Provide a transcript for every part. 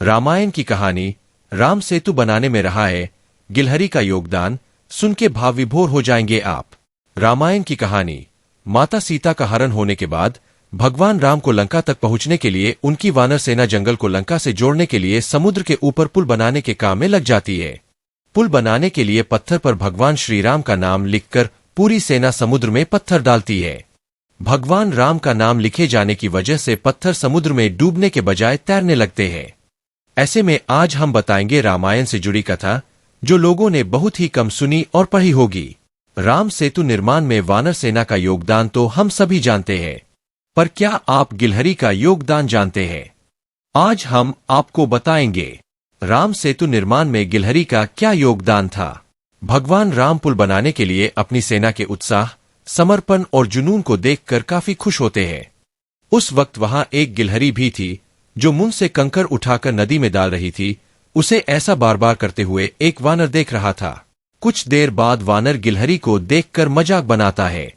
रामायण की कहानी राम सेतु बनाने में रहा है गिलहरी का योगदान सुन के भाव विभोर हो जाएंगे आप। रामायण की कहानी माता सीता का हरण होने के बाद भगवान राम को लंका तक पहुंचने के लिए उनकी वानर सेना जंगल को लंका से जोड़ने के लिए समुद्र के ऊपर पुल बनाने के काम में लग जाती है। पुल बनाने के लिए पत्थर पर भगवान श्री राम का नाम लिखकर पूरी सेना समुद्र में पत्थर डालती है। भगवान राम का नाम लिखे जाने की वजह से पत्थर समुद्र में डूबने के बजाय तैरने लगते हैं। ऐसे में आज हम बताएंगे रामायण से जुड़ी कथा जो लोगों ने बहुत ही कम सुनी और पढ़ी होगी। राम सेतु निर्माण में वानर सेना का योगदान तो हम सभी जानते हैं, पर क्या आप गिलहरी का योगदान जानते हैं? आज हम आपको बताएंगे राम सेतु निर्माण में गिलहरी का क्या योगदान था। भगवान राम पुल बनाने के लिए अपनी सेना के उत्साह, समर्पण और जुनून को देखकर काफी खुश होते हैं। उस वक्त वहां एक गिलहरी भी थी जो मुंह से कंकड़ उठाकर नदी में डाल रही थी। उसे ऐसा बार बार करते हुए एक वानर देख रहा था। कुछ देर बाद वानर गिलहरी को देखकर मजाक बनाता है।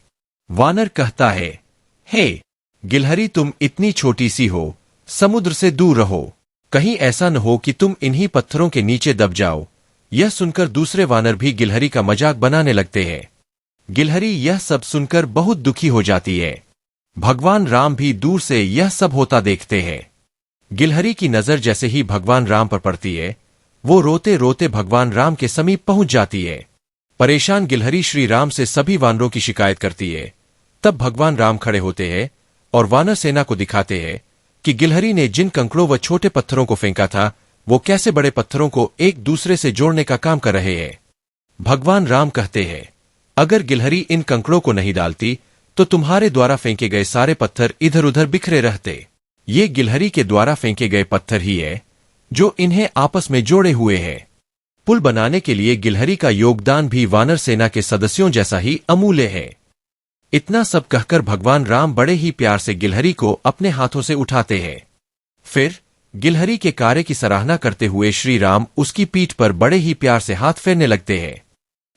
वानर कहता है, हे गिलहरी, तुम इतनी छोटी सी हो, समुद्र से दूर रहो, कहीं ऐसा न हो कि तुम इन्हीं पत्थरों के नीचे दब जाओ। यह सुनकर दूसरे वानर भी गिलहरी का मजाक बनाने लगते हैं। गिलहरी यह सब सुनकर बहुत दुखी हो जाती है। भगवान राम भी दूर से यह सब होता देखते हैं। गिलहरी की नजर जैसे ही भगवान राम पर पड़ती है, वो रोते रोते भगवान राम के समीप पहुंच जाती है। परेशान गिलहरी श्री राम से सभी वानरों की शिकायत करती है। तब भगवान राम खड़े होते हैं और वानर सेना को दिखाते हैं कि गिलहरी ने जिन कंकड़ों व छोटे पत्थरों को फेंका था, वो कैसे बड़े पत्थरों को एक दूसरे से जोड़ने का काम कर रहे हैं। भगवान राम कहते हैं, अगर गिलहरी इन कंकड़ों को नहीं डालती तो तुम्हारे द्वारा फेंके गए सारे पत्थर इधर उधर बिखरे रहते। ये गिलहरी के द्वारा फेंके गए पत्थर ही है जो इन्हें आपस में जोड़े हुए हैं। पुल बनाने के लिए गिलहरी का योगदान भी वानर सेना के सदस्यों जैसा ही अमूल्य है। इतना सब कहकर भगवान राम बड़े ही प्यार से गिलहरी को अपने हाथों से उठाते हैं। फिर गिलहरी के कार्य की सराहना करते हुए श्री राम उसकी पीठ पर बड़े ही प्यार से हाथ फेरने लगते हैं।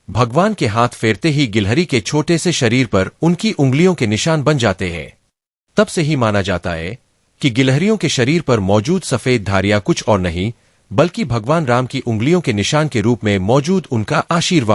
भगवान के हाथ फेरते ही गिलहरी के छोटे से शरीर पर उनकी उंगलियों के निशान बन जाते हैं। तब से ही माना जाता है कि गिलहरियों के शरीर पर मौजूद सफेद धारियां कुछ और नहीं बल्कि भगवान राम की उंगलियों के निशान के रूप में मौजूद उनका आशीर्वाद